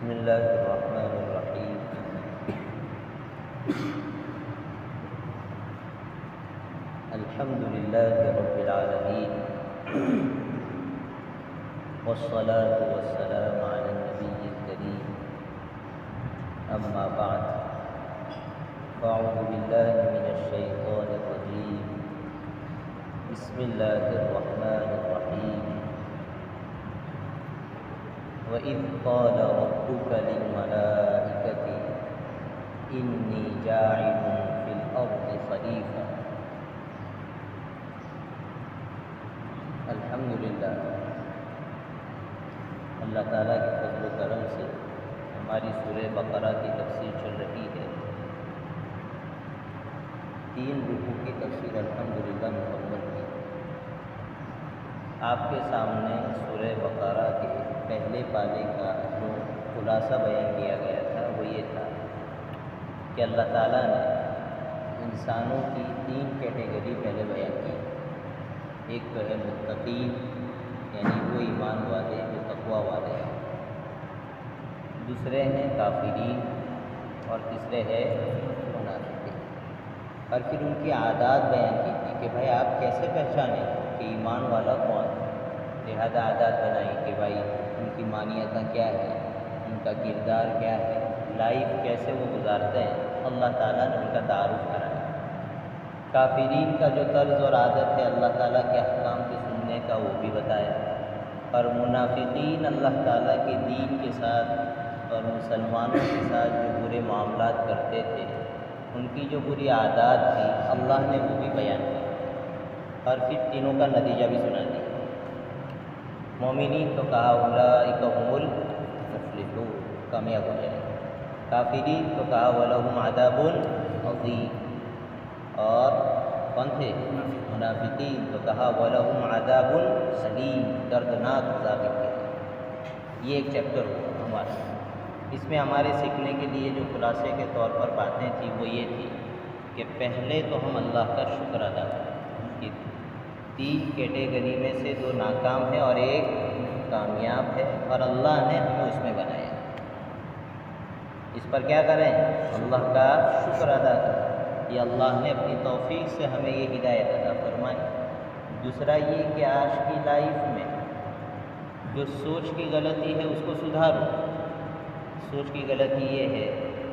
بسم اللہ الرحمن الرحیم الحمد للہ رب العالمین والصلاة والسلام علی النبی الکریم اما بعد فاعوذ باللہ من الشیطان الرجیم بسم اللہ الرحمن الرحیم وَإِذْ قَالَ رَبُّكَ لِلْمَلَائِكَةِ إِنِّي جَاعِلٌ فِي الْأَرْضِ خَلِيفَةً۔ الحمدللہ، اللہ تعالیٰ کے فضل و کرم سے ہماری سورہ بقرہ کی تفسیر چل رہی ہے۔ 3 رکوع کی تفسیر الحمدللہ مکمل کی۔ آپ کے سامنے سورہ بقرہ کے پہلے پارے کا جو خلاصہ بیان کیا گیا تھا وہ یہ تھا کہ اللہ تعالیٰ نے انسانوں کی 3 کیٹیگری پہلے بیان کی۔ ایک تو ہے متقین، یعنی وہ ایمان والے جو تقوی والے ہیں، دوسرے ہیں کافرین، اور تیسرے ہے منافقین۔ اور پھر ان کی عادات بیان کی تھی کہ بھائی آپ کیسے پہچانیں کہ ایمان والا کون ہے۔ لہذا عادات بنائی کہ بھائی ان کی مانیتیں کیا ہے، ان کا کردار کیا ہے، لائف کیسے وہ گزارتے ہیں، اللہ تعالیٰ نے ان کا تعارف کرایا۔ کافرین کا جو طرز اور عادت ہے اللہ تعالیٰ کے احکام کے سننے کا وہ بھی بتایا، اور منافقین اللہ تعالیٰ کے دین کے ساتھ اور مسلمانوں کے ساتھ جو برے معاملات کرتے تھے، ان کی جو بری عادات تھی اللہ نے وہ بھی بیان کی، اور پھر تینوں کا نتیجہ بھی سنا دیا۔ مومنین تو کہا اولئک هم المفلحون، کامیاب ہو جائے۔ کافرین تو کہا ولہم عذاب عظیم، اور کون تھے؟ منافقین تو کہا ولہم عذاب الیم، دردناک عذاب کے۔ یہ ایک چیپٹر ہوا ہمارا۔ اس میں ہمارے سیکھنے کے لیے جو خلاصے کے طور پر باتیں تھیں وہ یہ تھی کہ پہلے تو ہم اللہ کا شکر ادا کریں کہ 3 کیٹیگری میں سے 2 ناکام ہے اور 1 کامیاب ہے، اور اللہ نے ہمیں اس میں بنایا۔ اس پر کیا کریں؟ اللہ کا شکر ادا کریں، یہ اللہ نے اپنی توفیق سے ہمیں یہ ہدایت عطا فرمائی۔ دوسرا یہ کہ آج کی لائف میں جو سوچ کی غلطی ہے اس کو سدھارو۔ سوچ کی غلطی یہ ہے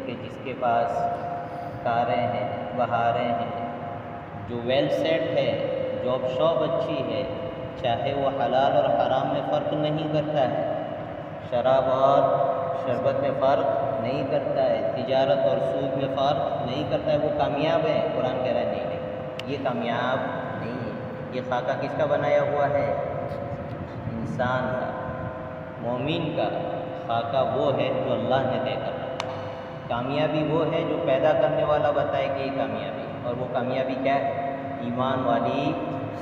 کہ جس کے پاس کاریں ہیں، بہاریں ہیں، جو ویل سیٹ ہے، جاب شاپ اچھی ہے، چاہے وہ حلال اور حرام میں فرق نہیں کرتا ہے، شراب اور شربت میں فرق نہیں کرتا ہے، تجارت اور سود میں فرق نہیں کرتا ہے، وہ کامیاب ہے۔ قرآن کہہ رہا ہے نہیں، یہ کامیاب نہیں ہے۔ یہ خاکہ کس کا بنایا ہوا ہے؟ انسان کا، مومن کا خاکہ وہ ہے جو اللہ نے طے کرا۔ کامیابی وہ ہے جو پیدا کرنے والا بتائے کہ یہ کامیابی، اور وہ کامیابی کیا ہے؟ ایمان والی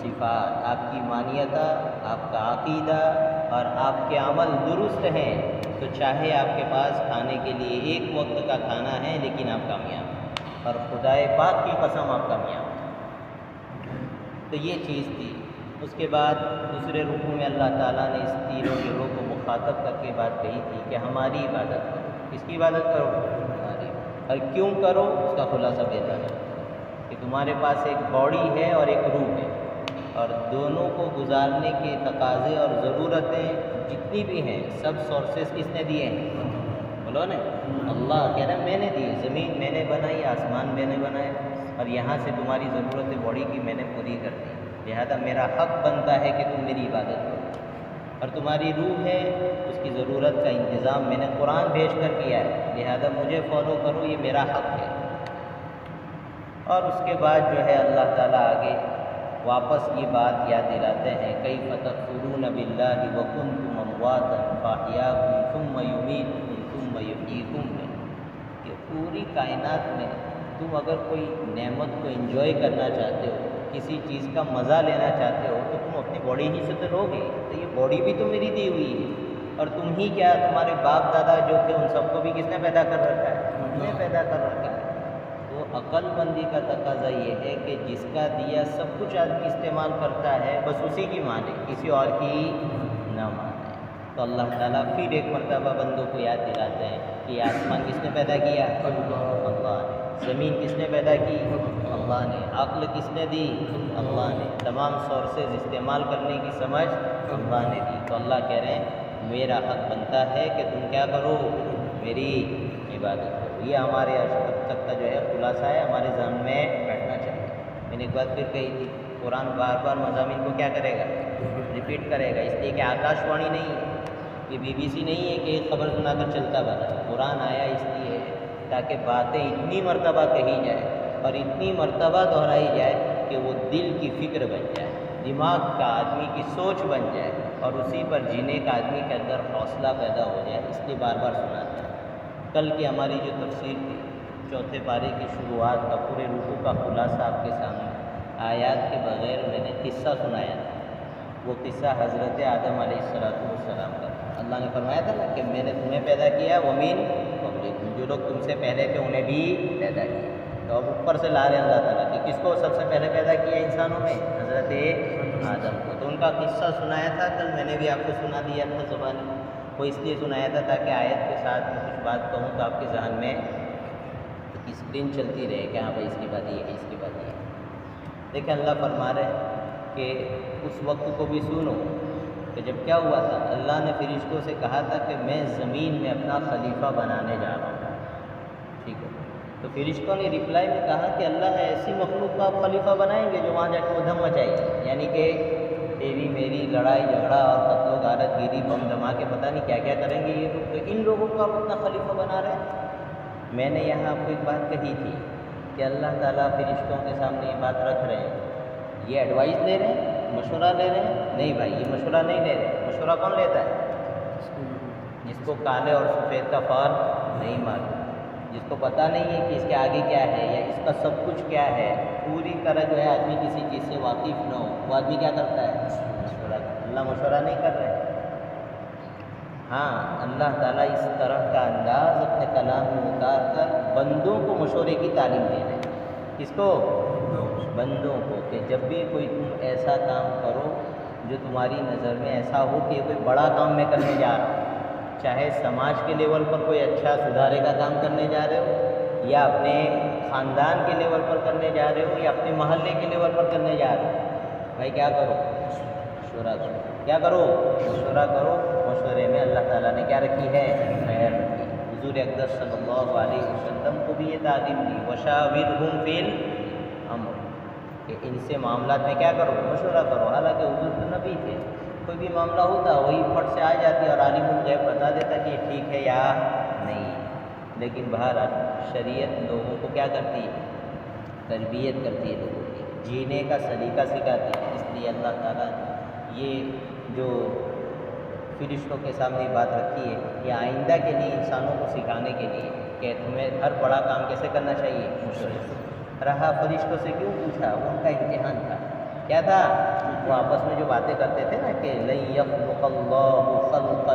صفات، آپ کی مانیت، آپ کا عقیدہ اور آپ کے عمل درست ہیں تو چاہے آپ کے پاس کھانے کے لیے 1 وقت کا کھانا ہے لیکن آپ کامیاب ہیں، اور خدائے پاک کی قسم آپ کامیاب ہیں۔ تو یہ چیز تھی۔ اس کے بعد دوسرے رکوع میں اللہ تعالیٰ نے اس تینوں گروہ کو مخاطب کر کے بات کہی تھی کہ ہماری عبادت کرو۔ کس کی عبادت کرو؟ ہماری۔ اور کیوں کرو اس کا خلاصہ دیتا ہے کہ تمہارے پاس ایک باڈی ہے اور ایک روح ہے، اور دونوں کو گزارنے کے تقاضے اور ضرورتیں جتنی بھی ہیں سب سورسز کس نے دیے ہیں؟ بولو نا، اللہ کہہ رہا ہے میں نے دیے، زمین میں نے بنائی، آسمان میں نے بنایا، اور یہاں سے تمہاری ضرورتیں باڈی کی میں نے پوری کر دی، لہذا میرا حق بنتا ہے کہ تم میری عبادت کرو۔ اور تمہاری روح ہے، اس کی ضرورت کا انتظام میں نے قرآن بھیج کر کیا ہے، لہذا مجھے فالو کرو، یہ میرا حق ہے۔ اور اس کے بعد جو ہے اللہ تعالیٰ آگے واپس یہ بات یاد دلاتے ہیں کیف تکفرون باللہ وکنتم امواتا فاحیاکم ثم یمیتکم ثم یحییکم، کہ پوری کائنات میں تم اگر کوئی نعمت کو انجوائے کرنا چاہتے ہو، کسی چیز کا مزہ لینا چاہتے ہو تو تم اپنی باڈی ہی سے تو لو گے، تو یہ باڈی بھی تو میری دی ہوئی ہے، اور تم ہی کیا تمہارے باپ دادا جو تھے ان سب کو بھی کس نے پیدا کر رکھا ہے؟ ہم نے پیدا کر رکھا ہے۔ تو عقل مندی کا تقاضا یہ ہے کہ جس کا دیا سب کچھ آدمی استعمال کرتا ہے بس اسی کی مانے، کسی اور کی نہ مانے۔ تو اللہ تعالیٰ پھر ایک مرتبہ بندوں کو یاد دلاتے ہیں کہ یہ آسمان کس نے پیدا کیا؟ اللہ نے۔ زمین کس نے پیدا کی؟ اللہ نے۔ عقل کس نے دی؟ اللہ نے۔ تمام سورسز استعمال کرنے کی سمجھ اللہ نے دی۔ تو اللہ کہہ رہے ہیں میرا حق بنتا ہے کہ تم کیا کرو؟ میری عبادت کرو۔ یہ ہمارے اب تک کا جو ہے خلاصہ ہے، ہمارے ذہن میں بیٹھنا چاہیے۔ میں نے ایک بات پھر کہی تھی، قرآن بار بار مضامین کو کیا کرے گا؟ ریپیٹ کرے گا، اس لیے کہ آکاش وانی نہیں ہے، یہ BBC نہیں ہے کہ ایک خبر سنا کر چلتا بنا۔ قرآن آیا اس لیے تاکہ باتیں اتنی مرتبہ کہی جائے اور اتنی مرتبہ دہرائی جائے کہ وہ دل کی فکر بن جائے، دماغ کا آدمی کی سوچ بن جائے اور اسی پر جینے کا آدمی کے اندر حوصلہ پیدا ہو جائے، اس لیے بار بار سناتے ہیں۔ کل کی ہماری جو تفسیر تھی، چوتھے پارے کی شروعات کا پورے رکوع کا خلاصہ آپ کے سامنے، آیات کے بغیر میں نے قصہ سنایا تھا۔ وہ قصہ حضرت آدم علیہ السلام کا۔ اللہ نے فرمایا تھا نا کہ میں نے تمہیں پیدا کیا ومن قبلکم، جو لوگ تم سے پہلے تھے انہیں بھی پیدا کیا۔ تو اب اوپر سے لا رہے ہیں اللہ تعالیٰ کہ کس کو سب سے پہلے پیدا کیا انسانوں میں؟ حضرت آدم کو۔ تو ان کا قصہ سنایا تھا کل، میں نے بھی آپ کو سنا دیا تھا زبانی، وہ اس لیے سنایا تھا تاکہ آیت کے ساتھ میں کچھ بات کہوں تو آپ کے ذہن میں اسکرین چلتی رہے کہ ہاں بھائی اس کی بات یہ ہے، اس کی بات یہ ہے۔ دیکھیں اللہ فرما رہے ہیں کہ اس وقت کو بھی سنو کہ جب کیا ہوا تھا، اللہ نے فرشتوں سے کہا تھا کہ میں زمین میں اپنا خلیفہ بنانے جا رہا ہوں، ٹھیک ہے؟ تو فرشتوں نے رپلائی میں کہا کہ اللہ ایسی مخلوق کا آپ خلیفہ بنائیں گے جو وہاں جا کے ادھم مچائے، یعنی کہ تیری میری لڑائی جھگڑا اور قتل و غارت گیری بم دھماکے پتہ نہیں کیا کیا کریں گے یہ لوگ، تو ان لوگوں کو آپ اپنا خلیفہ بنا رہے ہیں۔ میں نے یہاں آپ کو ایک بات کہی تھی کہ اللہ تعالیٰ فرشتوں کے سامنے یہ بات رکھ رہے ہیں، یہ ایڈوائز لے رہے ہیں، مشورہ لے رہے ہیں؟ نہیں بھائی، یہ مشورہ نہیں لے رہے۔ مشورہ کون لیتا ہے؟ جس کو کالے اور سفید کا فرق نہیں معلوم، جس کو پتہ نہیں ہے کہ اس کے آگے کیا ہے یا اس کا سب کچھ کیا ہے، پوری طرح جو ہے آدمی کسی چیز سے واقف نہ ہو، وہ آدمی کیا کرتا ہے؟ مشورہ۔ اللہ مشورہ نہیں کر رہے۔ ہاں، اللہ تعالیٰ اس طرح کا انداز اپنے کلام میں اتار کر بندوں کو مشورے کی تعلیم دے رہے ہیں۔ کس کو؟ بندوں کو، کہ جب بھی کوئی تم ایسا کام کرو جو تمہاری نظر میں ایسا ہو کہ کوئی بڑا کام میں کرنے جا رہا ہوں، چاہے سماج کے لیول پر کوئی اچھا سدھارے کا کام کرنے جا رہے ہو، یا اپنے خاندان کے لیول پر کرنے جا رہے ہو، یا اپنے محلے کے لیول پر کرنے جا رہے ہو، بھائی کیا کرو؟ مشورہ کرو۔ کیا کرو؟ مشورہ کرو۔ مشورے میں اللہ تعالیٰ نے کیا رکھی ہے؟ خیر رکھی۔ حضور اقدس صلی اللہ علیہ وسلم کو بھی یہ تعلیم دی، وشاورہم فی الامر، کہ ان سے معاملات میں کیا کرو؟ مشورہ کرو۔ حالانکہ حضور تو نبی تھے، کوئی بھی معاملہ ہوتا وہی پھٹ سے آ جاتی اور عالم الغیب بتا دیتا کہ یہ ٹھیک ہے یا نہیں، لیکن بہرحال شریعت لوگوں کو کیا کرتی ہے؟ تربیت کرتی ہے، لوگوں کی جینے کا سلیقہ سکھاتی ہے۔ اس لیے اللہ تعالیٰ یہ جو فرشتوں کے سامنے بات رکھی ہے، یہ آئندہ کے لیے انسانوں کو سکھانے کے لیے کہ تمہیں ہر بڑا کام کیسے کرنا چاہیے؟ مشورے سے۔ رہا فرشتوں سے کیوں پوچھا؟ وہ ان کا امتحان تھا۔ کیا تھا؟ وہ آپس میں جو باتیں کرتے تھے نا کہ لن یخلق اللہ خلقا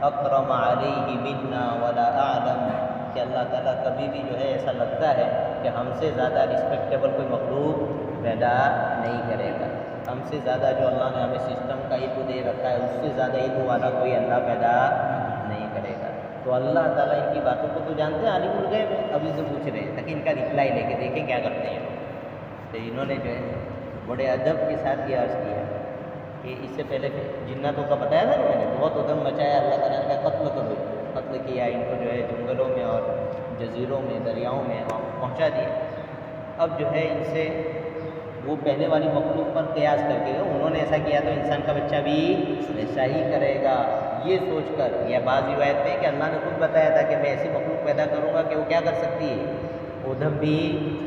اکرم علیہ منا ولا اعلم، کہ اللہ تعالیٰ کبھی بھی جو ہے ایسا لگتا ہے کہ ہم سے زیادہ رسپیکٹیبل کوئی مخلوق پیدا نہیں کرے گا، ہم سے زیادہ جو اللہ نے ہمیں سسٹم کا علم دے رکھا ہے اس سے زیادہ علم والا کوئی اللہ پیدا نہیں کرے گا۔ تو اللہ تعالیٰ ان کی باتوں کو تو جانتے ہیں، عالم الغیب ہے، ابھی سے پوچھ رہے ہیں تاکہ ان کا رپلائی لے کے دیکھیں کیا کرتے ہیں لوگ۔ تو انہوں نے جو ہے بڑے ادب کے ساتھ یہ عرض کیا کہ اس سے پہلے جناتوں کا بتایا تھا میں نے، بہت ادم مچایا، اللہ تعالیٰ نے قتل کرو، قتل کیا، ان کو جو ہے جنگلوں میں اور جزیروں میں دریاؤں میں پہنچا دیا۔ اب جو ہے ان سے وہ پہلے والی مخلوق پر قیاس کر کے انہوں نے ایسا کیا تو انسان کا بچہ بھی ایسا ہی کرے گا، یہ سوچ کر، یا بعض روایت میں کہ اللہ نے خود بتایا تھا کہ میں ایسی مخلوق پیدا کروں گا کہ وہ کیا کر سکتی ہے؟ ادھم بھی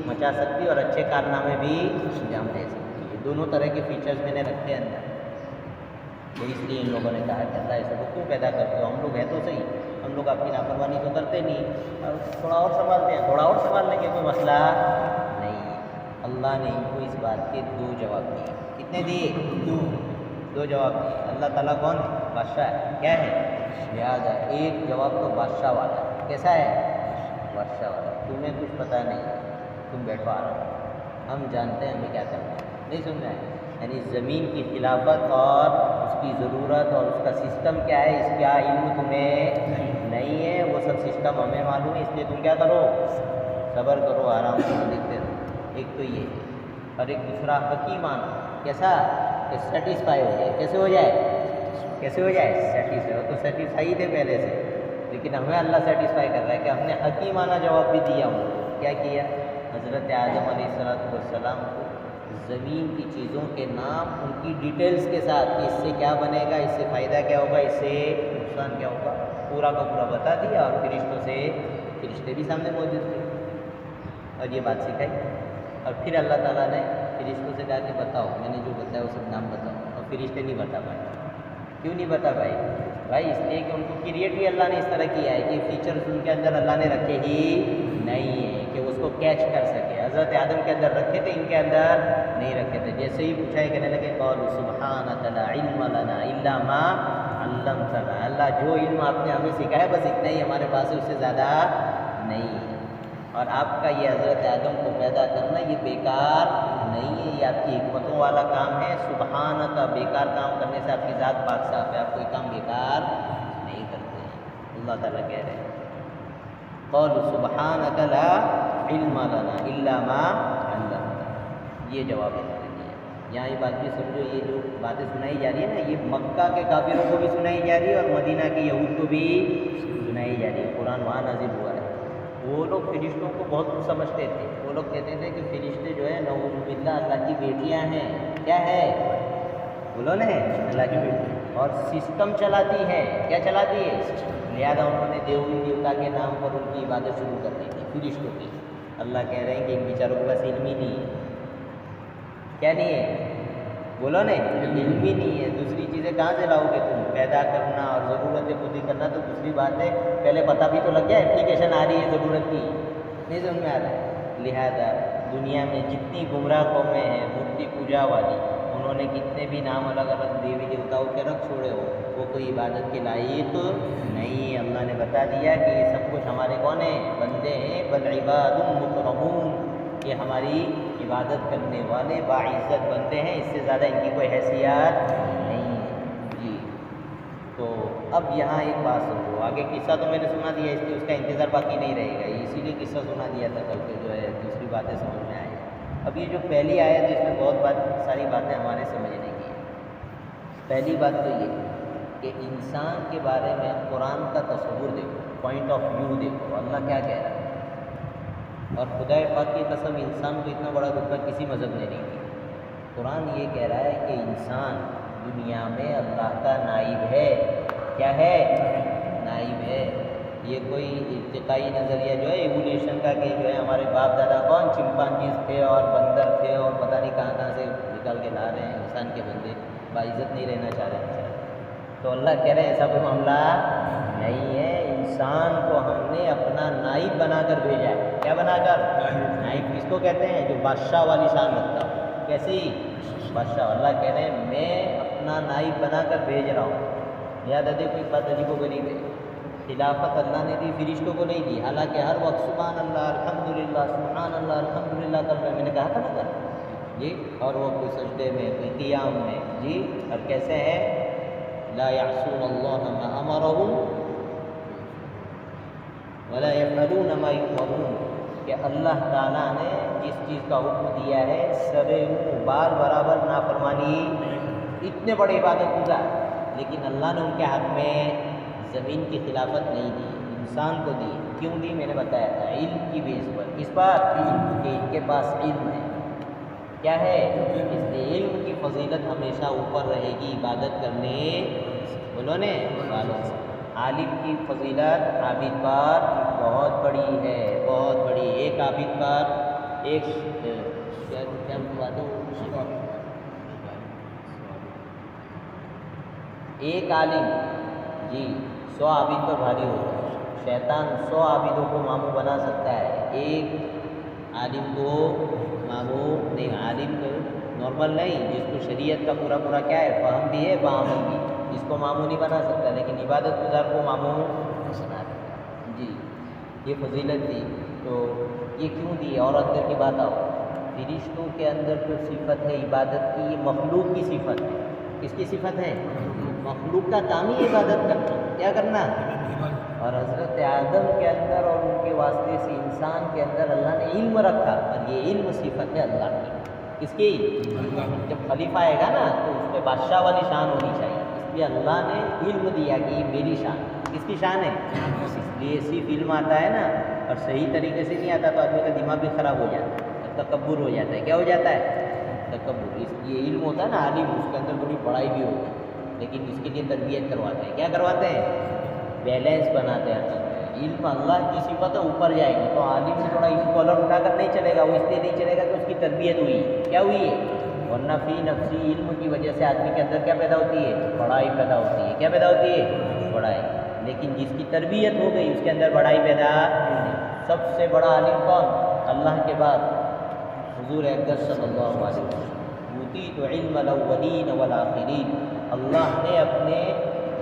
مچا سکتی ہے اور اچھے کارنامے بھی انجام دے سکتی ہے۔ دونوں طرح کے فیچرز میں نے رکھے اندر، تو اس لیے ان لوگوں نے کہا کہ اللہ ایسے کو کیوں پیدا کرتے ہو؟ ہم لوگ ہیں تو صحیح، ہم لوگ آپ کی نافرمانی تو کرتے نہیں، اور تھوڑا اور سنبھالتے ہیں، تھوڑا اور سنبھال لیں گے، کوئی مسئلہ نہیں۔ اللہ نے ان کو اس بات کے دو جواب دیے۔ کتنے دیے؟ دو جواب دیے۔ اللہ تعالیٰ کون ہے؟ بادشاہ ہے، کیا ہے؟ لہٰذا ایک جواب تو بادشاہ والا ہے۔ کیسا ہے؟ بادشاہ والا۔ تمہیں کچھ پتہ نہیں، تم بیٹھو آرام، ہم جانتے ہیں ہمیں کیا کرنا ہے، نہیں سمجھا ہے؟ یعنی زمین کی خلافت اور اس کی ضرورت ضرورت اور اس کا سسٹم کیا ہے اس کا علم تمہیں نہیں ہے، وہ سب سسٹم ہمیں معلوم ہے، اس لیے تم کیا کرو، صبر کرو، آرام سے دیکھتے رہو۔ ایک تو یہ، اور ایک دوسرا حکیم آنا، کیسا کہ سیٹسفائی ہو جائے، کیسے ہو جائے، کیسے ہو جائے، سیٹسفائی ہو، تو سیٹسفائی تھے پہلے سے، لیکن ہمیں اللہ سیٹسفائی کر رہا ہے کہ ہم نے حکیمانہ جواب بھی دیا ہوں۔ کیا کیا؟ حضرت آدم علیہ السلام کو زمین کی چیزوں کے نام ان کی ڈیٹیلز کے ساتھ کہ اس سے کیا بنے گا، اس سے فائدہ کیا ہوگا، اس سے نقصان کیا ہوگا، پورا کا پورا بتا دیا، اور فرشتے بھی سامنے موجود تھے اور یہ بات سکھائی۔ اور پھر اللہ تعالیٰ نے فرشتوں سے کہا کہ بتاؤ، میں نے جو بتایا وہ سب نام بتاؤ، اور فرشتے نہیں بتا پائے۔ کیوں نہیں بتا پائے بھائی؟ اس لیے کہ ان کو کریٹ بھی اللہ نے اس طرح کیا ہے کہ فیچرز ان کے اندر اللہ نے رکھے ہی نہیں ہیں کہ اس کو کیچ کر سکے۔ حضرت آدم کے اندر رکھے تھے، ان کے اندر نہیں رکھے تھے۔ جیسے ہی پوچھا کہنے لگے قالوا سبحانک لا علم لنا الا ما علمتنا، اللہ جو علم آپ نے ہمیں سکھایا بس اتنا ہی ہمارے پاس ہے، اس سے زیادہ نہیں ہے۔ اور آپ کا یہ حضرت آدم کو پیدا کرنا یہ بیکار نہیں ہے، یہ آپ کی حکمتوں والا کام ہے۔ سبحانک، بیکار کام کرنے سے آپ کی ذات پاک صاف ہے، آپ کوئی کام بیکار نہیں کرتے ہیں۔ اللہ تعالیٰ کہہ رہے ہیں قالوا سبحانک لا علم لنا الا ما علمتنا، یہ جواب ہے۔ یہاں یہ بات بھی سمجھو، یہ جو باتیں سنائی جا رہی ہے نا، یہ مکہ کے کافروں کو بھی سنائی جا رہی ہے اور مدینہ کے یہود کو بھی سنائی جا رہی ہے۔ قرآن وہاں نازل ہوا ہے۔ وہ لوگ فرشتوں کو بہت کچھ سمجھتے تھے، وہ لوگ کہتے تھے کہ فرشتے جو ہے نعوذ باللہ اللہ کی بیٹیاں ہیں۔ کیا ہے؟ بولو نا، اللہ کی بیٹی، اور سسٹم چلاتی ہے۔ کیا چلاتی ہے؟ لہٰذا انہوں نے دیوی دیوتا کے نام پر ان کی عبادت شروع کر دی تھی فرشتوں کی۔ اللہ کہہ رہے ہیں کہ ان بیچاروں کے پاس علم ہی نہیں ہے۔ کیا نہیں ہے؟ بولو نا، علم ہی نہیں ہے۔ دوسری چیزیں کہاں سے لاؤ گے تم؟ پیدا کرنا اور ضرورتیں خود ہی کرنا تو دوسری بات ہے، پہلے پتہ بھی تو لگ گیا، اپلیکیشن آ رہی ہے ضرورت کی، نہیں سمجھ میں آ رہا ہے۔ لہٰذا دنیا میں جتنی گمراہ قومیں ہیں مورتی پوجا والی، انہوں نے کتنے بھی نام الگ الگ دیوی دیوتاؤں کے رکھ چھوڑے ہو، وہ کوئی عبادت کے لائق نہیں۔ اللہ نے بتا دیا کہ یہ سب کچھ ہمارے کون ہیں؟ بندے ہیں۔ بل عباد مکرمون، یہ ہماری عبادت کرنے والے باعزت بندے ہیں، اس سے زیادہ ان کی کوئی حیثیت نہیں ہے۔ جی، تو اب یہاں ایک بات سمجھو، آگے قصہ تو میں نے سنا دیا، اس لیے اس کا انتظار باقی نہیں رہے گا، اسی لیے قصہ سنا دیا تھا کل کے، جو ہے دوسری باتیں سمجھ میں آئیں۔ اب یہ جو پہلی آیت ہے اس میں بہت ساری باتیں ہمارے سمجھنے کی ہیں۔ پہلی بات تو یہ کہ انسان کے بارے میں قرآن کا تصور دیکھو، پوائنٹ آف ویو دیکھو، اللہ کیا کہہ رہا ہے۔ اور خدا پاک کی قسم، انسان کو اتنا بڑا رتبہ کسی مذہب نے نہیں دیا۔ قرآن یہ کہہ رہا ہے کہ انسان دنیا میں اللہ کا نائب ہے۔ کیا ہے؟ نائب ہے۔ یہ کوئی ارتقائی نظریہ جو ہے ایولیوشن کا کہ جو ہے ہمارے باپ دادا کون چمپانزیز تھے اور بندر تھے اور پتہ نہیں کہاں کہاں سے نکال کے لا رہے ہیں، انسان کے بندے باعزت نہیں رہنا چاہ رہے ہیں۔ تو اللہ کہہ رہے ہیں ایسا کوئی معاملہ نہیں ہے، انسان کو ہم نے اپنا نائب بنا کر بھیجا ہے۔ کیا بنا کر؟ نائب کس کو کہتے ہیں؟ جو بادشاہ والی شان رکھتا ہو۔ کیسی؟ بادشاہ۔ اللہ کہہ رہے ہیں میں اپنا نائب بنا کر بھیج رہا ہوں۔ یاد ہے کوئی بات عجیب و غریب ہے، خلافت اللہ نے دی، فرشتوں کو نہیں دی، حالانکہ ہر وقت سبحان اللہ الحمدللہ سبحان اللہ الحمدللہ کر رہے ہیں، میں نے کہا تھا نا کل جی، اور وہ کوئی سجدے میں، کوئی قیام میں، جی، اور کیسے ہے؟ لا یعصون اللہ ما امرهم ولا یفعلون ما یؤمرون، کہ اللہ تعالیٰ نے جس چیز کا حکم دیا ہے سرے منہ بال برابر نافرمانی، اتنے بڑے عبادت گزار، لیکن اللہ نے ان کے حق میں زمین کی خلافت نہیں دی، انسان کو دی۔ کیوں دی؟ میں نے بتایا تھا، علم کی بیس پر۔ کس بات؟ علم، کہ ان کے پاس علم ہے۔ کیا ہے؟ اس لیے علم کی فضیلت ہمیشہ اوپر رہے گی عبادت کرنے بولو نے والوں سے۔ عالم کی فضیلت عابد پر بہت بڑی ہے، بہت بڑی۔ ایک عابد پر ایک کیا بات ہے، ایک عالم جی 100 عابد پر بھاری ہوتا ہے۔ شیطان 100 عابدوں کو ماموں بنا سکتا ہے، ایک عالم کو ماموں نہیں۔ عالم تو نارمل نہیں، جس کو شریعت کا پورا پورا کیا ہے، فہم بھی ہے، بعمل بھی، اس کو ماموں نہیں بنا سکتا، لیکن عبادت گزار کو ماموں بنا سکتا ہے۔ جی، یہ فضیلت دی۔ تو یہ کیوں دی؟ اور اندر کی بات آؤ، فرشتوں کے اندر جو صفت ہے عبادت کی، یہ مخلوق کی صفت ہے۔ کس کی صفت ہے؟ مخلوق کا کام ہی عبادت کرنا، کیا کرنا؟ اور حضرت آدم کے اندر اور ان کے واسطے سے انسان کے اندر اللہ نے علم رکھا، اور یہ علم صفت ہے اللہ کی. کس کی؟ جب خلیفہ آئے گا نا تو اس پہ بادشاہ والی شان ہونی چاہیے، اس لیے اللہ نے علم دیا کہ یہ میری شان. کس کی شان ہے؟ اس لیے صرف علم آتا ہے نا اور صحیح طریقے سے نہیں آتا تو آدمی کا دماغ بھی خراب ہو جاتا ہے، تکبر ہو جاتا ہے. کیا ہو جاتا ہے؟ تکبر. اس لیے علم ہوتا ہے نا عالم، اس کے اندر بڑی پڑھائی بھی ہوتی ہے، لیکن اس کے لیے تربیت کرواتے ہیں. کیا کرواتے ہیں؟ بیلنس بناتے ہیں. علم اللہ کی صفت ہے، اوپر جائے گی تو عالم سے تھوڑا علم کالر اٹھا کر نہیں چلے گا، وہ اس لیے نہیں چلے گا کہ اس کی تربیت ہوئی. کیا ہوئی ہے؟ ورنہ فی نفسی علم کی وجہ سے آدمی کے اندر کیا پیدا ہوتی ہے؟ پڑھائی پیدا ہوتی ہے. کیا پیدا ہوتی ہے؟ پڑھائی. لیکن جس کی تربیت ہو گئی اس کے اندر پڑھائی پیدا. سب سے بڑا عالم کون؟ اللہ کے بعد حضور اقدس صلی اللہ علیہ وسلم. یؤتیت علم الاولین والآخرین. اللہ نے اپنے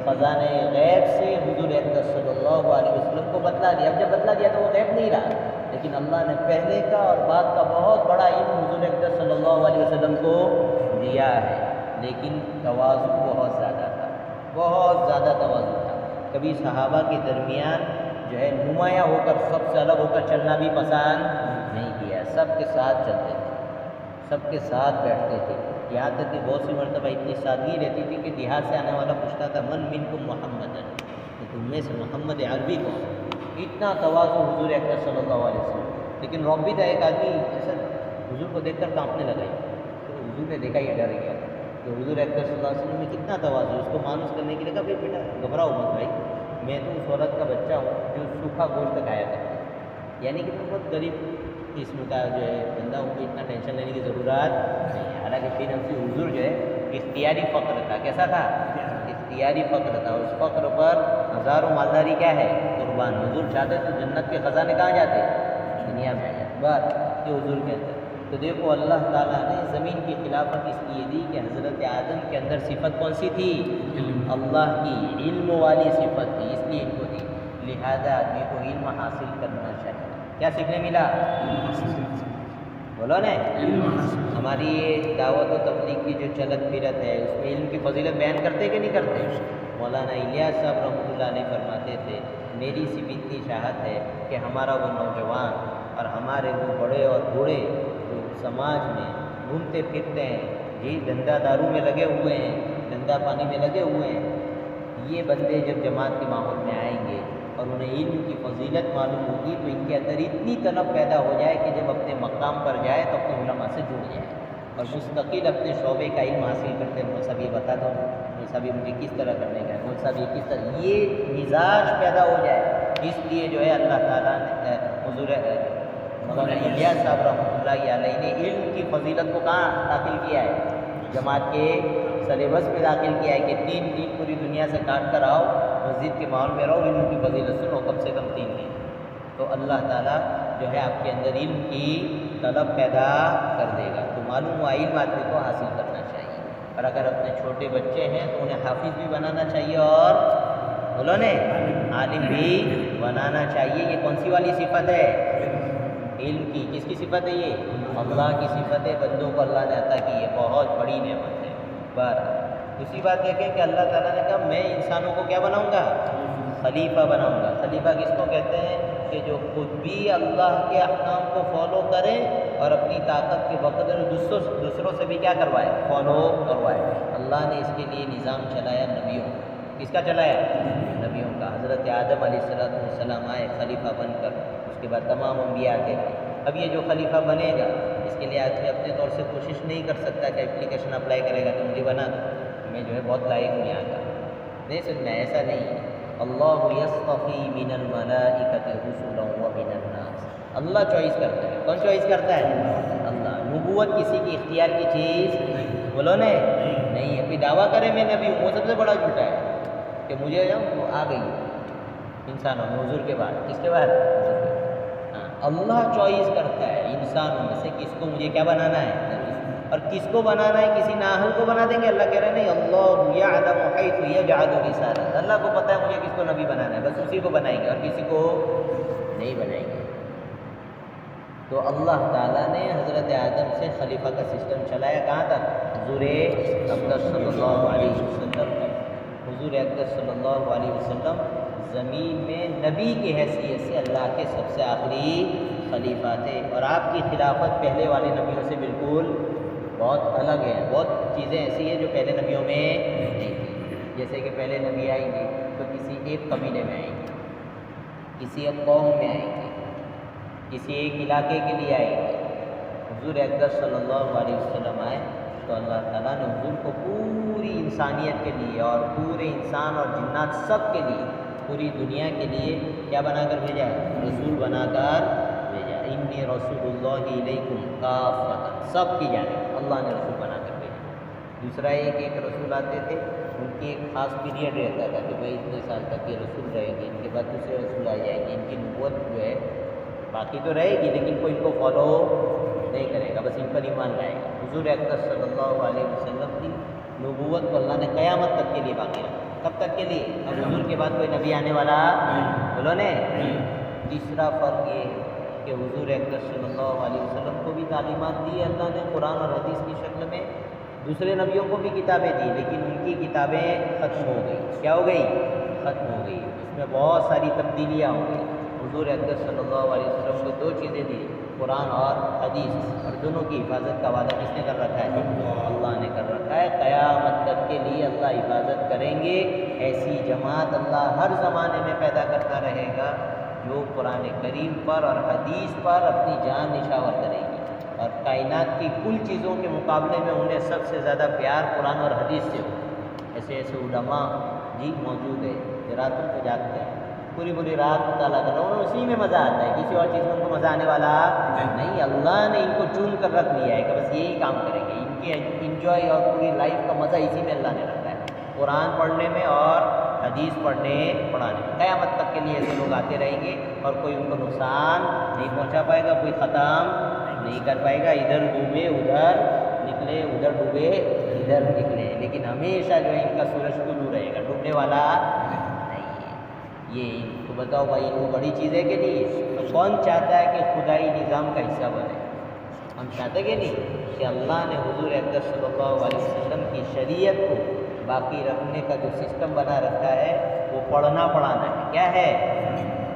خزانہ غیب سے حضور اقدس صلی اللہ علیہ وسلم کو بتلا دیا. اب جب بتلا دیا تو وہ غیب نہیں رہا، لیکن اللہ نے پہلے کا اور بعد کا بہت بڑا علم حضور اقدس صلی اللہ علیہ وسلم کو دیا ہے. لیکن تواضع بہت زیادہ تھا، بہت زیادہ تواضع تھا. کبھی صحابہ کے درمیان جو ہے نمایاں ہو کر سب سے الگ ہو کر چلنا بھی پسند نہیں کیا. سب کے ساتھ چلتے تھے، سب کے ساتھ بیٹھتے تھے. یہاں تک کہ بہت سی مرتبہ اتنی سادگی رہتی تھی کہ دیہات سے آنے والا پوچھتا تھا من منکم محمد، کہ تم میں سے محمد عربی کون؟ اتنا تواضع حضور اکرم صلی اللہ علیہ وسلم. لیکن روب بھی تھا. ایک آدمی ایسا حضور کو دیکھ کر کانپنے لگا، تو حضور نے دیکھا یہ ڈر گیا کہ حضور اکرم صلی اللہ علیہ وسلم میں کتنا تواضع. اس کو مانوس کرنے کے لیے کہا بیٹا گھبراؤ مت بھائی، میں تو اس عورت کا بچہ ہوں جو سوکھا گوشت کھایا کرتا ہے، یعنی کہ تم بہت غریب قسم کا جو ہے بندہ ہوں، کو اتنا ٹینشن لینے کی ضرورت نہیں ہے. حالانکہ فی نفسی حضور جو ہے اختیاری فقر تھا. کیسا تھا؟ اختیاری فقر تھا. اس فقر پر ہزاروں مالداری کیا ہے؟ قربان. حضور چاہتے تو جنت کے خزانے کہاں جاتے؟ دنیا میں آ جاتے. بات کہ حضور کے اندر. تو دیکھو اللہ تعالیٰ نے زمین کی خلافت اس لیے دی کہ حضرت آدم کے اندر صفت کون سی تھی؟ اللہ کی علم والی صفت تھی، اس لیے ان کو دی. لہذا آدمی کو علم حاصل کرنا چاہیے. کیا سیکھنے ملا؟ بولو نا. ہماری یہ دعوت و تبلیغ کی جو چلت پھرت ہے اس میں علم کی فضیلت بیان کرتے کہ نہیں کرتے؟ مولانا الیاس صاحب رحمۃ اللہ علیہ فرماتے تھے میری صرف اتنی چاہت ہے کہ ہمارا وہ نوجوان اور ہمارے وہ بڑے اور بوڑھے جو سماج میں گھومتے پھرتے ہیں، یہ دھندا دارو میں لگے ہوئے ہیں، دھندا پانی میں لگے ہوئے ہیں، یہ بندے جب جماعت کے ماحول میں آئیں گے اور انہیں علم کی فضیلت معلوم ہوگی تو ان کے اندر اتنی طلب پیدا ہو جائے کہ جب اپنے مقام پر جائے تو اپنے علماء سے جڑ جائے اور مستقل اپنے شعبے کا علم حاصل کرتے ہیں. مول صاحب یہ بتا دو، مول صاحب یہ مجھے کس طرح کرنے کا ہے، مول صاحب یہ کس طرح، یہ مزاج پیدا ہو جائے. اس لیے جو ہے اللہ تعالیٰ نے حضور مولانا الیاس صاحب رحمۃ اللہ علیہ نے علم کی فضیلت کو کہاں داخل کیا ہے؟ جماعت کے سلیبس میں داخل کیا ہے کہ 3 دن پوری دنیا سے کاٹ کر آؤ، مسجد کے ماحول میں رہو، علم کی فضیلت سنو کم سے کم 3 دن. تو اللہ تعالیٰ جو ہے آپ کے اندر علم کی طلب پیدا کر دے گا. تو معلوم ہوا علم آدمی کو حاصل کرنا چاہیے. اور اگر اپنے چھوٹے بچے ہیں تو انہیں حافظ بھی بنانا چاہیے اور بولو نے عالم بھی بنانا چاہیے. یہ کون سی والی صفت ہے؟ علم کی. کس کی صفت ہے یہ؟ اللہ کی صفت ہے. بندوں کو اللہ نے عطا کی ہے، بہت بڑی نعمت ہے. دوسری بات دیکھیں کہ اللہ تعالیٰ نے کہا میں انسانوں کو کیا بناؤں گا؟ خلیفہ بناؤں گا. خلیفہ کس کو کہتے ہیں؟ کہ جو خود بھی اللہ کے احکام کو فالو کرے اور اپنی طاقت کے بقدر دوسروں سے بھی کیا کروائے؟ فالو کروائے. اللہ نے اس کے لیے نظام چلایا نبیوں. کس کا چلایا؟ نبیوں کا. حضرت آدم علیہ السلام آئے خلیفہ بن کر، اس کے بعد تمام انبیاء آتے تھے. اب یہ جو خلیفہ بنے گا اس کے لیے آدمی اپنے طور سے کوشش نہیں کر سکتا کہ اپلیکیشن اپلائی کرے گا کہ مجھے بنا دو، میں جو ہے بہت لائق ہوں یہاں کا. نہیں سننا، ایسا نہیں ہے. اللہ یصطفی من الملائکۃ رسلا ومن الناس. اللہ چوائس کرتا ہے. کون چوائس کرتا ہے؟ اللہ. نبوت کسی کی اختیار کی چیز بولو نا نہیں ہے. کوئی دعویٰ کرے میں نبی ہوں، وہ سب سے بڑا جھوٹا ہے کہ مجھے وہ آ گئی انسانوں میں حضور کے بعد. کس کے بعد؟ اللہ چوائس کرتا ہے انسانوں میں سے کس کو مجھے کیا بنانا ہے نبی، اور کس کو بنانا ہے کسی نااہل کو بنا دیں گے. اللہ کہہ رہے نہیں اللہ یعلم حیث یجعل رسالۃ. اللہ کو پتہ ہے مجھے کس کو نبی بنانا ہے، بس اسی کو بنائیں گے اور کسی کو نہیں بنائیں گے. تو اللہ تعالیٰ نے حضرت آدم سے خلیفہ کا سسٹم چلایا کہاں تک؟ حضور اقدس صلی اللہ علیہ وسلم تک. حضور اقدس صلی اللہ علیہ وسلم زمین میں نبی کی حیثیت سے اللہ کے سب سے آخری خلیفہ تھے، اور آپ کی خلافت پہلے والے نبیوں سے بالکل بہت الگ ہے۔ بہت چیزیں ایسی ہیں جو پہلے نبیوں میں نہیں تھی، جیسے کہ پہلے نبی آئیں گے تو کسی ایک قبیلے میں آئیں گے، کسی ایک قوم میں آئیں گے، کسی ایک علاقے کے لیے آئیں گے۔ حضور اقدس صلی اللہ علیہ وسلم آئے تو اللہ تعالیٰ نے حضور کو پوری انسانیت کے لیے اور پورے انسان اور جنات سب کے لیے، پوری دنیا کے لیے کیا بنا کر بھیجا ہے؟ رسول بنا کر بھیجا۔ انی رسول اللہ علیکم کافۃ، سب کی جانب اللہ نے رسول بنا کر بھیجا۔ دوسرا ایک رسول آتے تھے، ان کی ایک خاص پیریڈ رہتا تھا کہ بھائی اتنے سال تک یہ رسول رہیں گے، ان کے بعد دوسرے رسول آ جائیں گے، ان کی نبوت جو ہے باقی تو رہے گی لیکن کوئی ان کو فالو نہیں کرے گا، بس ان پر ایمان لائے گا۔ حضور اقدس صلی اللہ علیہ وسلم کی نبوت کو اللہ نے قیامت تک کے لیے باقی رکھا۔ کب تک کے لیے؟ اب حضور کے بعد کوئی نبی آنے والا بولو نے۔ تیسرا فرق یہ ہے کہ حضور اقدس صلی اللہ علیہ وسلم کو بھی تعلیمات دی اللہ نے قرآن اور حدیث کی شکل میں، دوسرے نبیوں کو بھی کتابیں دی، لیکن ان کی کتابیں ختم ہو گئی۔ کیا ہو گئی؟ ختم ہو گئی، اس میں بہت ساری تبدیلیاں ہو گئی۔ حضور اقدس صلی اللہ علیہ وسلم کو دو چیزیں دی، قرآن اور حدیث، اور دونوں کی حفاظت کا وعدہ کس نے کر رکھا ہے؟ اللہ نے کر رکھا ہے۔ قیامت تک کے لیے اللہ حفاظت کریں گے، ایسی جماعت اللہ ہر زمانے میں پیدا کرتا رہے گا جو قرآن کریم پر اور حدیث پر اپنی جان نشاور کرے گی، اور کائنات کی کل چیزوں کے مقابلے میں انہیں سب سے زیادہ پیار قرآن اور حدیث سے ہو۔ ایسے ایسے علماء جی موجود ہیں جو راتوں کو جاگتے ہیں، پوری رات مطالعہ کرنا، انہیں اسی میں مزہ آتا ہے، کسی اور چیز میں ان کو مزہ آنے والا نہیں۔ اللہ نے ان کو چن کر رکھ لیا ہے کہ بس یہی کام کریں گے، ان کی انجوائے اور پوری لائف کا مزہ اسی میں اللہ نے رکھا ہے، قرآن پڑھنے میں اور حدیث پڑھانے میں۔ قیامت تک کے لیے ایسے لوگ آتے رہیں گے اور کوئی ان کو نقصان نہیں پہنچا پائے گا، کوئی ختم نہیں کر پائے گا۔ ادھر ڈوبے ادھر نکلے، ادھر ڈوبے ادھر نکلے، لیکن ہمیشہ جو ہے ان کا سورج طلوع رہے گا، ڈوبنے والا نہیں ہے۔ یہ ان کو بتاؤ بھائی، ان کو بڑی چیز ہے کہ نہیں؟ تو کون چاہتا ہے کہ خدائی نظام کا حصہ بنے؟ ہم چاہتے کہ نہیں کہ اللہ نے حضور اقدس صلی اللہ علیہ وسلم کی شریعت کو باقی رکھنے کا جو سسٹم بنا رکھا ہے وہ پڑھنا پڑھانا ہے۔ کیا ہے؟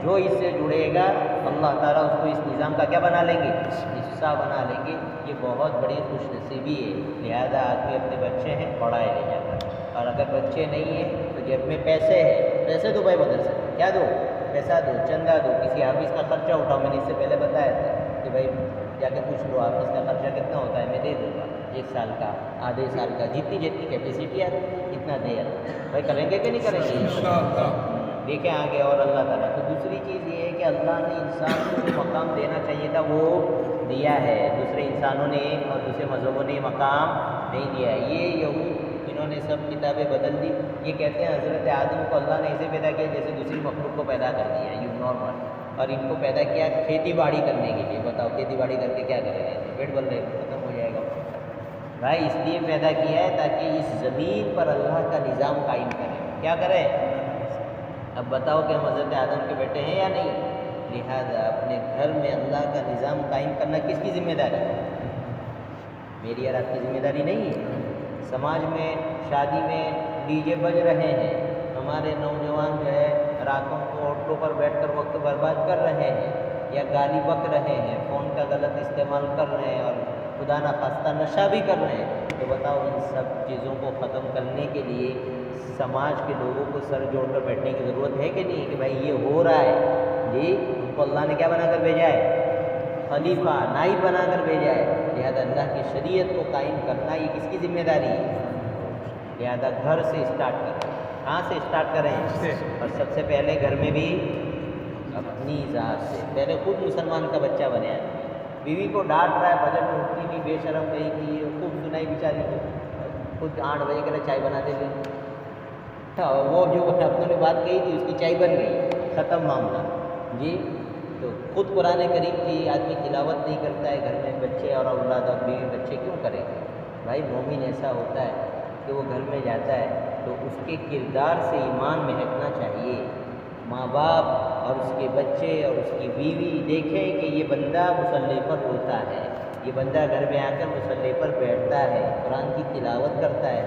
جو اس سے جڑے گا اللہ تعالیٰ اس کو اس نظام کا کیا بنا لیں گے؟ حصہ بنا لیں گے۔ یہ بہت بڑی خوش نصیبی ہے۔ لہذا آدمی اپنے بچے ہیں پڑھائے لے جاتا ہے، اور اگر بچے نہیں ہیں تو جیب میں پیسے ہیں، پیسے دو بھائی مدرسے میں، کیا دو؟ پیسہ دو، چندہ دو، کسی حافظ کا خرچہ اٹھاؤ۔ میں نے اس سے پہلے بتایا تھا کہ بھائی جا کے پوچھ لو حافظ کا خرچہ کتنا ہوتا ہے، میں دے دوں گا، 1 سال کا، آدھے سال کا، جتنی کیپیسٹی ہے اتنا دے بھائی۔ کریں گے کہ نہیں کریں گے؟ دیکھیں آگے اور اللہ تعالیٰ۔ تو دوسری چیز یہ ہے کہ اللہ نے انسان کو جو مقام دینا چاہیے تھا وہ دیا ہے، دوسرے انسانوں نے اور دوسرے مذہبوں نے مقام نہیں دیا ہے۔ یہ یہود انہوں نے سب کتابیں بدل دی۔ یہ کہتے ہیں حضرت آدم کو اللہ نے ایسے پیدا کیا جیسے دوسری مخلوق کو پیدا کر دیا، یو نارمل، اور ان کو پیدا کیا کھیتی باڑی کرنے کے لیے۔ بتاؤ کھیتی باڑی کر کے کیا کریں گے؟ پیٹ بھر لے ختم ہو جائے گا بھائی۔ اس لیے پیدا کیا ہے تاکہ اس زمین پر اللہ کا نظام قائم کریں۔ کیا کریں؟ اب بتاؤ کہ ہم حضرت آدم کے بیٹے ہیں یا نہیں؟ لہذا اپنے گھر میں اللہ کا نظام قائم کرنا کس کی ذمہ داری ہے؟ میری اور آپ کی ذمہ داری نہیں ہے۔ سماج میں شادی میں ڈی جے بج رہے ہیں، ہمارے نوجوان جو ہے راتوں کو آٹو پر بیٹھ کر وقت برباد کر رہے ہیں، یا گالی بک رہے ہیں، فون کا غلط استعمال کر رہے ہیں، اور خدا نخواستہ نشہ بھی کر رہے ہیں۔ تو بتاؤ ان سب چیزوں کو ختم کرنے کے لیے سماج کے لوگوں کو سر جوڑ کر بیٹھنے کی ضرورت ہے کہ نہیں کہ بھائی یہ ہو رہا ہے جی؟ ان کو اللہ نے کیا بنا کر بھیجا ہے؟ خلیفہ، نائب بنا کر بھیجا ہے۔ لہذا اللہ کی شریعت کو قائم کرنا یہ کس کی ذمہ داری ہے؟ لہذا گھر سے اسٹارٹ کریں۔ کہاں سے اسٹارٹ کریں؟ اور سب سے پہلے گھر میں بھی اپنی ذات سے، پہلے خود مسلمان کا بچہ بنے۔ بیوی کو ڈانٹ رہا ہے، فجر میں اٹھتی نہیں، بے شرم کہیں کی، خوب سنائی بیچاری کو، خود 8 بجے کے چائے بنا دے گی، وہ جو اپنوں نے بات کہی تھی اس کی چائے بن گئی، ختم معاملہ جی۔ تو خود قرآن کریم کی آدمی تلاوت نہیں کرتا ہے، گھر میں بچے اور اولاد اور بیوی بچے کیوں کریں گے بھائی؟ مومن ایسا ہوتا ہے کہ وہ گھر میں جاتا ہے تو اس کے کردار سے ایمان مہکنا چاہیے۔ ماں باپ اور اس کے بچے اور اس کی بیوی دیکھیں کہ یہ بندہ مصلی پر ہوتا ہے، یہ بندہ گھر میں آ کر مصلی پر بیٹھتا ہے، قرآن کی تلاوت کرتا ہے،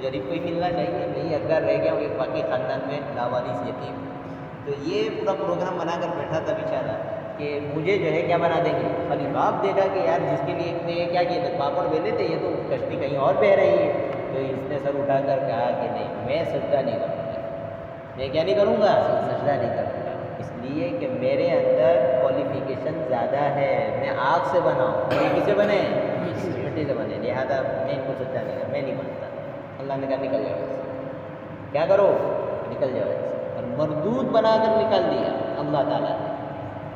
کچھ غریب کو ہی ملنا چاہیے. نہیں اگر رہ گیا وہ ایک باقی خاندان میں لاوارث یتیم. تو یہ پورا پروگرام بنا کر بیٹھا تھا بیچارہ کہ مجھے جو ہے کیا بنا دیں گے. خالی باپ دیکھا کہ یار جس کے لیے اتنے کیا کیے تھے پاپڑ بیلے تھے، یہ تو کشتی کہیں اور بہہ رہی ہے. تو اس نے سر اٹھا کر کہا کہ نہیں میں سجدہ نہیں کروں گا. میں کیا نہیں کروں گا؟ سجدہ نہیں کروں گا. اس لیے کہ میرے اندر کوالیفیکیشن زیادہ ہے. میں آگ سے بنا ہوں، یہ کس سے بنے؟ مٹی سے بنے. لہٰذا میں ان کو سجدہ نہیں کروں، میں نہیں مانتا. اللہ نے کہا نکل جاؤ ایسے. کیا کرو؟ نکل جاؤ ایسے. اور مردود بنا کر نکال دیا اللہ تعالیٰ نے.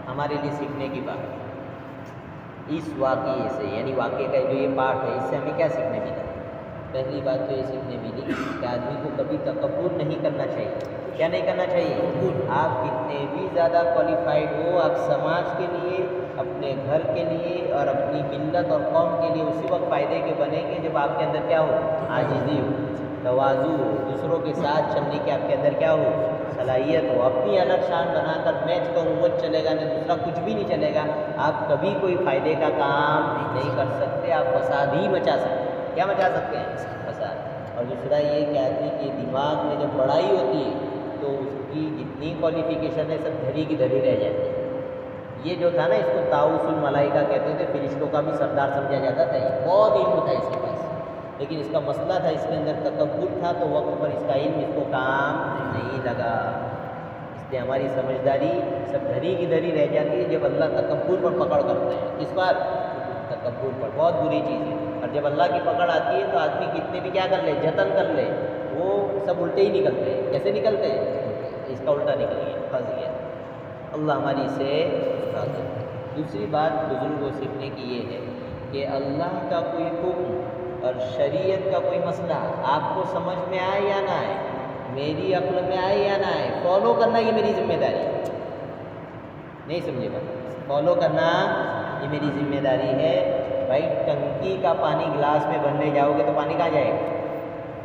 ہمارے لیے سیکھنے کی بات اس واقعے سے، یعنی واقعے کا جو یہ پارٹ ہے، اس سے ہمیں کیا سیکھنے ملا؟ پہلی بات تو یہ سیکھنے ملی کہ آدمی کو کبھی تکبر نہیں کرنا چاہیے. کیا نہیں کرنا چاہیے؟ آپ کتنے بھی زیادہ کوالیفائڈ ہو، آپ سماج کے لیے، اپنے گھر کے لیے اور اپنی ملت اور قوم کے لیے اسی وقت فائدے کے بنیں گے جب آپ کے اندر کیا ہو؟ عاجزی ہو، تواضع ہو، دوسروں کے ساتھ چلنے کی آپ کے اندر کیا ہو؟ صلاحیت ہو. اپنی الگ شان بنا کر میں کہوں وہ چلے گا، نہیں دوسرا کچھ بھی نہیں چلے گا. آپ کبھی کوئی فائدے کا کام نہیں کر سکتے. آپ فساد ہی مچا سکتے ہیں. کیا مچا سکتے ہیں؟ فساد. اور دوسرا یہ کہ آدمی کے دماغ میں جب بڑائی ہوتی ہے تو اس کی جتنی کوالیفیکیشن ہے سب دھری کی دھری رہ جاتی ہے. یہ جو تھا نا اس کو طاؤس الملائکہ کہتے تھے، فرشتوں کا بھی سردار سمجھا جاتا تھا. یہ بہت علم تھا اس کے پاس، لیکن اس کا مسئلہ تھا اس کے اندر تکبر تھا، تو وقت پر اس کا علم اس کو کام نہیں لگا. اس لیے ہماری سمجھداری سب دھری کی دھری رہ جاتی ہے جب اللہ تکبر پر پکڑ کرتے ہیں. کس بات؟ تکبر پر. بہت بری چیز ہے. اور جب اللہ کی پکڑ آتی ہے تو آدمی کتنے بھی کیا کر لے، جتن کر لے، وہ سب الٹے ہی نکلتے ہیں. کیسے نکلتے ہیں؟ اس کا الٹا نکل گیا، پھنس گیا. اللہ ہماری سے حفاظت کرے. دوسری بات بزرگوں سیکھنے کی یہ ہے کہ اللہ کا کوئی حکم اور شریعت کا کوئی مسئلہ آپ کو سمجھ میں آئے یا نہ آئے، میری عقل میں آئے یا نہ آئے، فالو کرنا یہ میری ذمہ داری ہے. نہیں سمجھے گا؟ فالو کرنا یہ میری ذمہ داری ہے. بھائی ٹنکی کا پانی گلاس میں بھرنے جاؤ گے تو پانی کہاں جائے گا؟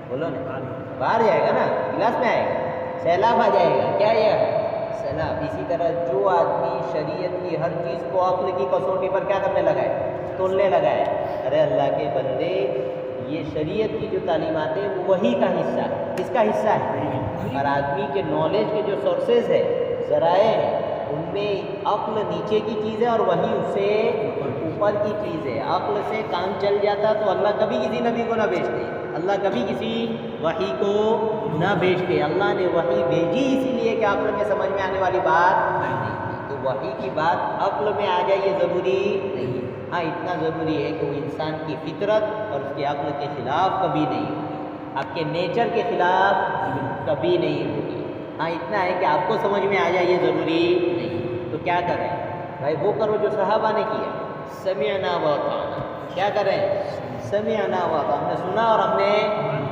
بولو نا، باہر جائے گا نا، گلاس میں آئے گا. سیلاب آ جائے گا. کیا آئے گا؟ سیلاب. اسی طرح جو آدمی شریعت کی ہر چیز کو عقل کی کسوٹی پر کیا کرنے لگا ہے، تولنے لگا ہے. ارے اللہ کے بندے، یہ شریعت کی جو تعلیمات ہیں وہی کا حصہ ہے. کس کا حصہ ہے؟ اور آدمی کے نالج کے جو سورسز ہے، ذرائع ہیں، ان میں عقل نیچے کی چیز ہے اور وہی اس سے اوپر کی چیز ہے. عقل سے کام چل جاتا تو اللہ کبھی کسی نبی کو نہ بھیجتے. اللہ کبھی کسی وحی کو نہ بھیجتے. اللہ نے وحی بھیجی اسی لیے کہ عقل میں سمجھ میں آنے والی بات نہیں تھی. تو وحی کی بات عقل میں آ جائے یہ ضروری نہیں ہے. ہاں اتنا ضروری ہے کہ وہ انسان کی فطرت اور اس کے عقل کے خلاف کبھی نہیں ہوگی، آپ کے نیچر کے خلاف کبھی نہیں ہوگی. ہاں اتنا ہے کہ آپ کو سمجھ میں آ جائے یہ ضروری نہیں. تو کیا کریں بھائی؟ وہ کرو جو صحابہ نے کیا، سمعنا واطعنا. کیا کریں؟ سمعنا واطعنا. ہم نے سنا اور ہم نے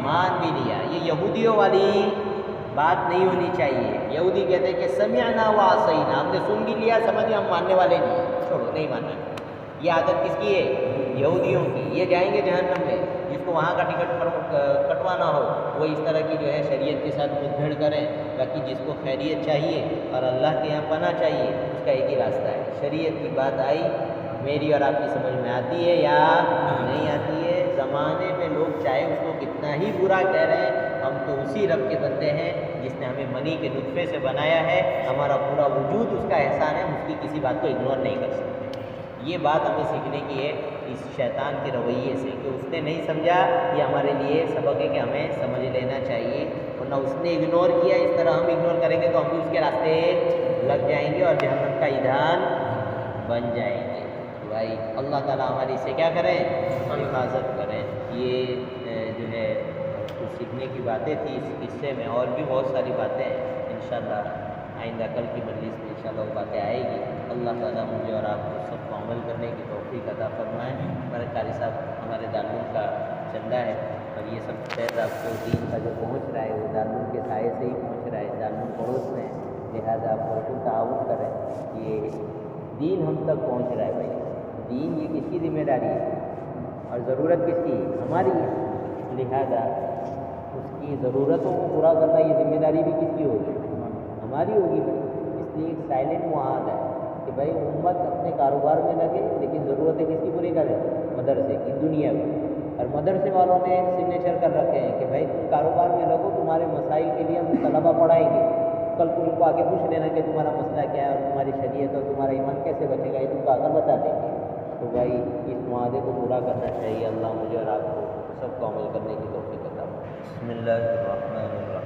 مان بھی لیا. یہ یہودیوں والی بات نہیں ہونی چاہیے. یہودی کہتے ہیں کہ سمعنا وعصینا، ہم نے سن بھی لیا، سمجھ ہم ماننے والے نہیں، چھوڑو نہیں ماننا. یہ عادت کس کی ہے؟ یہودیوں کی. یہ جائیں گے جہنم میں. جس کو وہاں کا ٹکٹ کٹوانا ہو وہ اس طرح کی جو ہے شریعت کے ساتھ مدبھیڑ کریں. باقی جس کو خیریت چاہیے اور اللہ کے یہاں پناہ چاہیے اس کا ایک ہی راستہ ہے. شریعت کی بات آئی، میری اور آپ کی سمجھ میں آتی ہے یا نہیں آتی ہے. زمانے میں لوگ چاہے اس کو کتنا ہی برا کہہ رہے ہیں، ہم تو اسی رب کے بندے ہیں جس نے ہمیں منی کے نطفے سے بنایا ہے. ہمارا پورا وجود اس کا احسان ہے. ہم اس کی کسی بات کو اگنور نہیں کر سکتے. یہ بات ہمیں سیکھنے کی ہے اس شیطان کے رویے سے کہ اس نے نہیں سمجھا. یہ ہمارے لیے سبق ہے کہ ہمیں سمجھ لینا چاہیے، ورنہ اس نے اگنور کیا، اس طرح ہم اگنور کریں گے تو ہم بھی اس کے راستے لگ جائیں گے اور جہنم کا ایندھن بن جائیں گے. بھائی اللہ تعالیٰ ہماری سے کیا کریں؟ حفاظت کریں. یہ جو ہے کچھ سیکھنے کی باتیں تھی اس قصے میں. اور بھی بہت ساری باتیں ہیں، انشاءاللہ آئندہ کل کی مجلس میں انشاءاللہ وہ باتیں آئے گی. اللہ تعالیٰ مجھے اور آپ کو سب کو عمل کرنے کی توفیق عطا فرمائے. ہمارے قاری صاحب ہمارے دارالعلوم کا چندہ ہے اور یہ سب خیر آپ کو دین کا جو پہنچ رہا ہے وہ دارالعلوم کے سائے سے ہی پہنچ رہا ہے. دارالعلوم پڑوس میں ہے، لہٰذا آپ بالکل تعاون کریں. یہ دین ہم تک پہنچ رہا ہے. بھائی دین یہ کس کی ذمہ داری ہے اور ضرورت کس کی؟ ہماری ہے. لہٰذا اس کی ضرورتوں کو پورا کرنا یہ ذمہ داری بھی کس کی ہوگی؟ ہماری ہوگی. بھائی اس لیے ایک سائلنٹ معاہدہ ہے کہ بھائی امت اپنے کاروبار میں لگے لیکن ضرورتیں کس کی پوری کرے؟ مدرسے کی، دنیا میں. اور مدرسے والوں نے سگنیچر کر رکھے ہیں کہ بھائی تم کاروبار میں لگو، تمہارے مسائل کے لیے ہم طلبہ پڑھائیں گے، کل کو ان کو آگے پوچھ لینا کہ تمہارا مسئلہ کیا ہے اور تمہاری شریعت اور تمہارا ایمان کیسے بچے گا، یہ تم کو آگے بتا دیں گے۔ تو بھائی اس معاہدے کو پورا کرنا چاہیے۔ اللہ مجھے اور آپ کو سب کو عمل کرنے کی توفیق عطا فرمائے۔ بسم اللہ الرحمن الرحیم۔